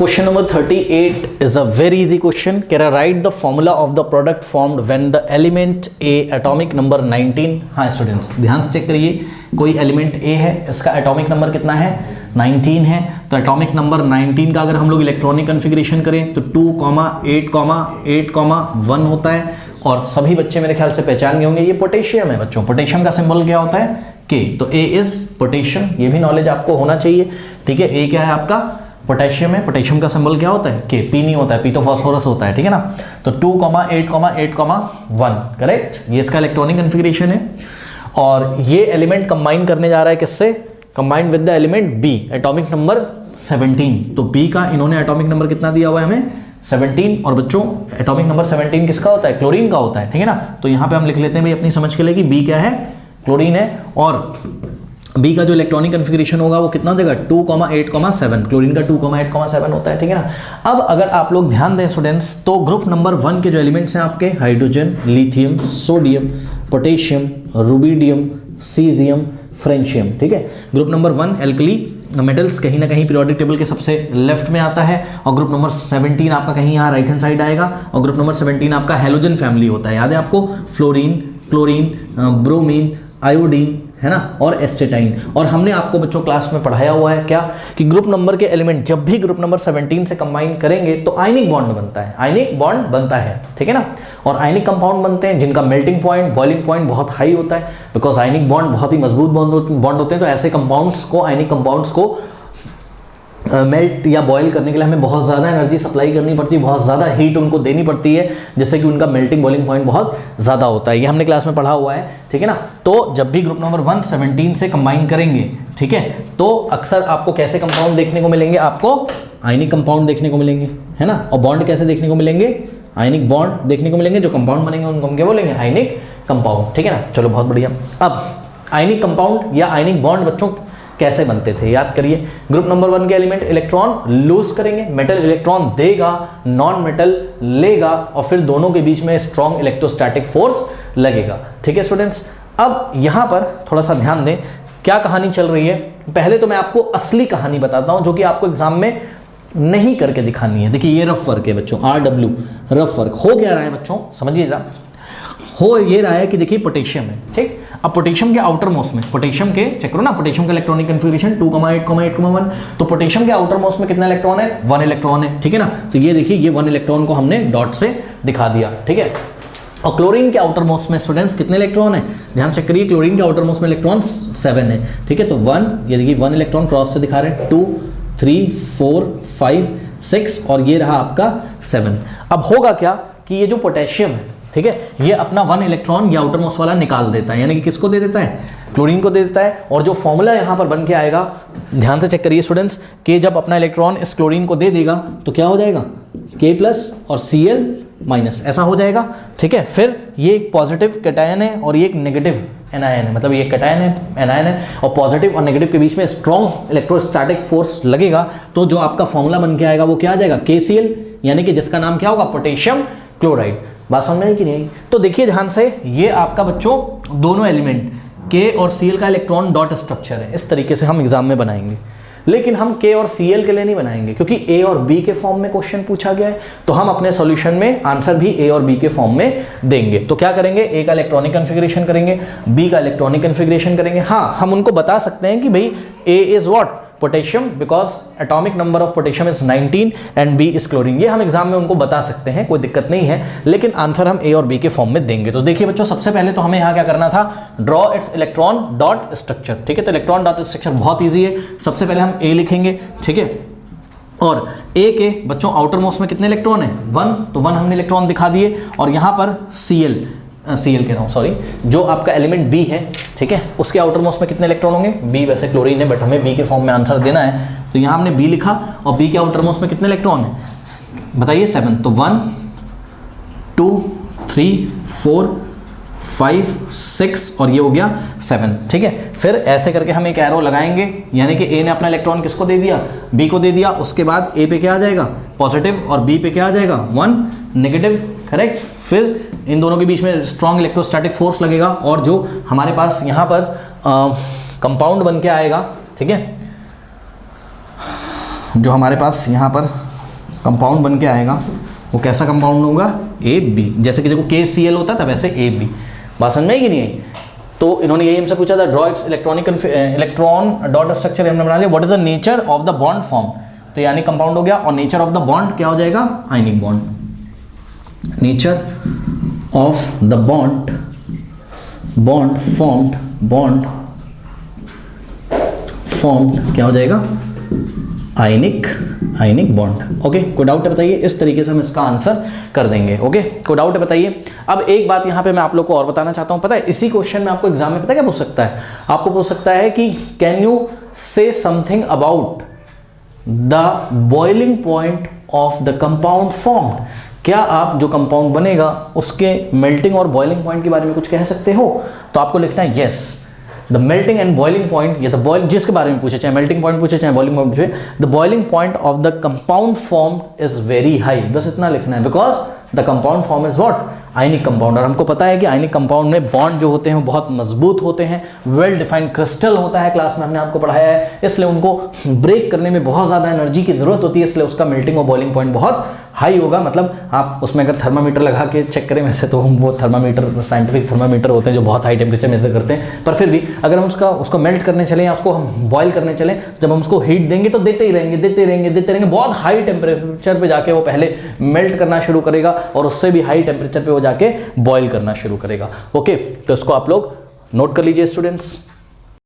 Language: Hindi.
Question number 38 is a very easy question. Can I write the formula of the product formed when the element A atomic number 19? हाँ स्टूडेंट्स ध्यान से चेक करिए, कोई एलिमेंट A है, इसका एटॉमिक नंबर कितना है 19 है, तो एटॉमिक नंबर 19 का अगर हम लोग इलेक्ट्रॉनिक कन्फिग्रेशन करें तो 2, 8, 1 होता है। और सभी बच्चे मेरे ख्याल से पहचान गए होंगे ये पोटेशियम है बच्चों। पोटेशियम का सिंबल क्या होता है K, तो A इज पोटेशियम, ये भी नॉलेज आपको होना चाहिए। ठीक है, A क्या है आपका पोटेशियम है, पोटेशियम का सिंबल क्या होता है K, P नहीं होता है, P तो फास्फोरस होता है। ठीक है ना, तो 2, 8, 1 करेक्ट, ये इसका इलेक्ट्रॉनिक कन्फिग्रेशन है। और ये एलिमेंट कंबाइन करने जा रहा है किससे, combine with the element B atomic number 17। तो B का इन्होंने एटॉमिक नंबर कितना दिया हुआ है हमें 17। और बच्चों एटॉमिक नंबर 17 किसका होता है, क्लोरीन का होता है। ठीक है ना, तो यहाँ पे हम लिख लेते हैं भाई अपनी समझ के लिए कि B क्या है, क्लोरीन है। और B का जो इलेक्ट्रॉनिक कन्फिग्रेशन होगा वो कितना देगा 2, 8, 7, क्लोरीन का 2, 8, 7 होता है। ठीक है ना, अब अगर आप लोग ध्यान दें स्टूडेंट्स तो ग्रुप नंबर 1 के जो एलिमेंट्स हैं आपके hydrogen, lithium, sodium, potassium, rubidium, caesium, francium. ठीक है, ग्रुप नंबर 1 एल्कली मेटल्स कहीं ना कहीं पीरियोडिक टेबल के सबसे लेफ्ट में आता है, और ग्रुप नंबर 17 आपका कहीं यहाँ राइट हैंड साइड आएगा, और ग्रुप नंबर 17 आपका हैलोजन फैमिली होता है। याद है आपको, फ्लोरीन, क्लोरीन, ब्रोमीन, आयोडीन, है ना, और एस्टेटाइन। और हमने आपको बच्चों क्लास में पढ़ाया हुआ है क्या कि ग्रुप नंबर के एलिमेंट जब भी ग्रुप नंबर 17 से कंबाइन करेंगे तो आयनिक बॉन्ड बनता है, आयनिक बॉन्ड बनता है। ठीक है ना, और आयनिक कंपाउंड बनते हैं जिनका मेल्टिंग पॉइंट, बॉइलिंग पॉइंट बहुत हाई होता है, बिकॉज आयनिक बॉन्ड बहुत ही मजबूत बॉन्ड होते हैं। तो ऐसे कंपाउंड्स को, आयनिक कंपाउंड्स को मेल्ट या बॉयल करने के लिए हमें बहुत ज़्यादा एनर्जी सप्लाई करनी पड़ती है, बहुत ज़्यादा हीट उनको देनी पड़ती है, जिससे कि उनका मेल्टिंग बॉइलिंग पॉइंट बहुत ज़्यादा होता है। ये हमने क्लास में पढ़ा हुआ है। ठीक है ना, तो जब भी ग्रुप नंबर 1 17 से कंबाइन करेंगे, ठीक है, तो अक्सर आपको कैसे कंपाउंड देखने को मिलेंगे, आपको आयनिक कंपाउंड देखने को मिलेंगे, है ना। और बॉन्ड कैसे देखने को मिलेंगे, आयनिक बॉन्ड देखने को मिलेंगे। जो कंपाउंड बनेंगे उनको हम क्या बोलेंगे, आयनिक कंपाउंड। ठीक है ना, चलो बहुत बढ़िया। अब आयनिक कंपाउंड या आयनिक बॉन्ड बच्चों कैसे बनते थे याद करिए। ग्रुप नंबर 1 के एलिमेंट इलेक्ट्रॉन लूज करेंगे, मेटल इलेक्ट्रॉन देगा, नॉन मेटल लेगा, और फिर दोनों के बीच में स्ट्रॉन्ग इलेक्ट्रोस्टैटिक फोर्स लगेगा। ठीक है स्टूडेंट्स, अब यहां पर थोड़ा सा ध्यान दें क्या कहानी चल रही है। पहले तो मैं आपको असली कहानी बताता हूं जो कि आपको एग्जाम में नहीं करके दिखानी है। देखिए ये रफ वर्क है बच्चों, RW रफ वर्क। हो क्या रहा है बच्चों, समझिए जरा, हो ये रहा है कि देखिए पोटेशियम है, ठीक। अब पोटेशियम के आउटर मोस्ट में, पोटेशियम के चेक करो ना, पोटेशियम का इलेक्ट्रॉनिक कन्फिग्रेशन 2, 8, 1। तो पोटेशियम के आउटर मोस्ट में कितना इलेक्ट्रॉन है, 1 इलेक्ट्रॉन है। ठीक है ना, तो ये देखिए ये 1 इलेक्ट्रॉन को हमने डॉट से दिखा दिया। ठीक है, और क्लोरीन के आउटर मोस्ट में स्टूडेंट्स कितने इलेक्ट्रॉन है, ध्यान चेक करिए, क्लोरीन के आउटर मोस्ट में इलेक्ट्रॉन 7 है। ठीक है, तो 1, ये देखिए 1 इलेक्ट्रॉन क्रॉस से दिखा रहे हैं, 2, 3, 4, 5, 6, और ये रहा आपका 7। अब होगा क्या कि ये जो पोटेशियम है, ठीक है, ये अपना 1 इलेक्ट्रॉन ये आउटर मोस्ट वाला निकाल देता है, यानी कि किसको दे देता है, क्लोरीन को दे देता है। और जो फॉर्मूला यहाँ पर बन के आएगा, ध्यान से चेक करिए स्टूडेंट्स, कि जब अपना इलेक्ट्रॉन इस क्लोरीन को दे देगा तो क्या हो जाएगा, K+ और Cl- ऐसा हो जाएगा। ठीक है, फिर ये एक पॉजिटिव कैटायन है और ये एक नेगेटिव एनायन है, मतलब ये कैटायन है, एनायन है, और पॉजिटिव और नेगेटिव के बीच में स्ट्रॉन्ग इलेक्ट्रोस्टैटिक फोर्स लगेगा। तो जो आपका फॉर्मूला बन के आएगा वो क्या आ जाएगा, KCl, यानी कि जिसका नाम क्या होगा, पोटेशियम क्लोराइड। बात समझ में आई कि नहीं? तो देखिए ध्यान से, ये आपका बच्चों दोनों एलिमेंट K और Cl का इलेक्ट्रॉन डॉट स्ट्रक्चर है, इस तरीके से हम एग्जाम में बनाएंगे। लेकिन हम K और Cl के लिए नहीं बनाएंगे, क्योंकि A और B के फॉर्म में क्वेश्चन पूछा गया है, तो हम अपने सॉल्यूशन में आंसर भी A और B के फॉर्म में देंगे। तो क्या करेंगे, A का इलेक्ट्रॉनिक कन्फिग्रेशन करेंगे, B का इलेक्ट्रॉनिक कन्फिग्रेशन करेंगे। हाँ, हम उनको बता सकते हैं कि भाई A is what, potassium, because atomic number of potassium is 19 and B is chlorine. ये हम एग्जाम में उनको बता सकते हैं, कोई दिक्कत नहीं है, लेकिन आंसर हम A और B के फॉर्म में देंगे। तो देखिए बच्चों, सबसे पहले तो हमें यहाँ क्या करना था, draw it's electron dot structure. ठीक है, तो इलेक्ट्रॉन डॉट स्ट्रक्चर बहुत ईजी है। सबसे पहले हम A लिखेंगे, ठीक है, और A के बच्चों आउटर मोस्ट में कितने इलेक्ट्रॉन है, 1, तो 1 हमने इलेक्ट्रॉन दिखा दिए। और यहाँ पर Cl कह रहा हूँ, सॉरी, जो आपका एलिमेंट B है, ठीक है, उसके आउटर मोस्ट में कितने इलेक्ट्रॉन होंगे, B वैसे क्लोरीन है बट हमें B के फॉर्म में आंसर देना है, तो यहाँ हमने B लिखा। और B के आउटर मोस्ट में कितने इलेक्ट्रॉन है बताइए, 7, तो 1, 2, 3, 4, 5, 6, और ये हो गया 7। ठीक है, फिर ऐसे करके हम एक एरो लगाएंगे, यानी कि A ने अपना इलेक्ट्रॉन किसको दे दिया, B को दे दिया। उसके बाद A पे क्या आ जाएगा, पॉजिटिव, और B पे क्या आ जाएगा, 1 नेगेटिव, करेक्ट। फिर इन दोनों के बीच में स्ट्रॉन्ग इलेक्ट्रोस्टैटिक फोर्स लगेगा, और जो हमारे पास यहाँ पर कंपाउंड बन के आएगा, ठीक है, जो हमारे पास यहाँ पर कंपाउंड बन के आएगा, वो कैसा कंपाउंड होगा, AB। जैसे कि देखो KCl होता था वैसे AB। बात समझ में आई कि नहीं आई? तो इन्होंने यही हमसे पूछा था, draw it's electron dot structure हमने बना लिया। What is the nature of the bond form, तो यानी कंपाउंड हो गया, और नेचर ऑफ द बॉन्ड क्या हो जाएगा, ionic bond. Nature of the bond formed क्या हो जाएगा, आयनिक बॉन्ड। ओके, कोई डाउट है बताइए? इस तरीके से हम इसका आंसर कर देंगे। ओके, कोई डाउट है बताइए? अब एक बात यहाँ पे मैं आप लोग को और बताना चाहता हूँ, पता है इसी क्वेश्चन में आपको एग्जाम में पता है क्या पूछ सकता है, आपको पूछ सकता है कि कैन यू से something about the boiling point of the compound formed, क्या आप जो कंपाउंड बनेगा उसके मेल्टिंग और बॉइलिंग पॉइंट के बारे में कुछ कह सकते हो? तो आपको लिखना है yes, the melting and boiling point, या द बॉइल जिसके बारे में पूछे, चाहे मेल्टिंग पॉइंट पूछे चाहे बॉइलिंग पॉइंट पूछे, the boiling point of the compound form is very high, बस इतना लिखना है, because the compound form is what, ionic compound. और हमको पता है कि आयनिक कंपाउंड में बॉन्ड जो होते हैं वो बहुत मजबूत होते हैं, वेल डिफाइंड क्रिस्टल होता है, क्लास में हमने आपको पढ़ाया है, इसलिए उनको ब्रेक करने में बहुत ज़्यादा एनर्जी की जरूरत होती है, इसलिए उसका मेल्टिंग और बॉइलिंग पॉइंट बहुत हाई होगा। मतलब आप उसमें अगर थर्मामीटर लगा के चेक करें, वैसे तो वो थर्मामीटर साइंटिफिक थर्मामीटर होते हैं जो बहुत हाई टेम्परेचर मेजर करते हैं, पर फिर भी अगर हम उसको मेल्ट करने चलें या उसको हम बॉयल करने चलें, जब हम उसको हीट देंगे तो देते ही रहेंगे, बहुत हाई टेम्परेचर पे जाके वो पहले मेल्ट करना शुरू करेगा और उससे भी हाई टेम्परेचर पे वो जाके बॉयल करना शुरू करेगा। ओके, तो इसको आप लोग नोट कर लीजिए स्टूडेंट्स।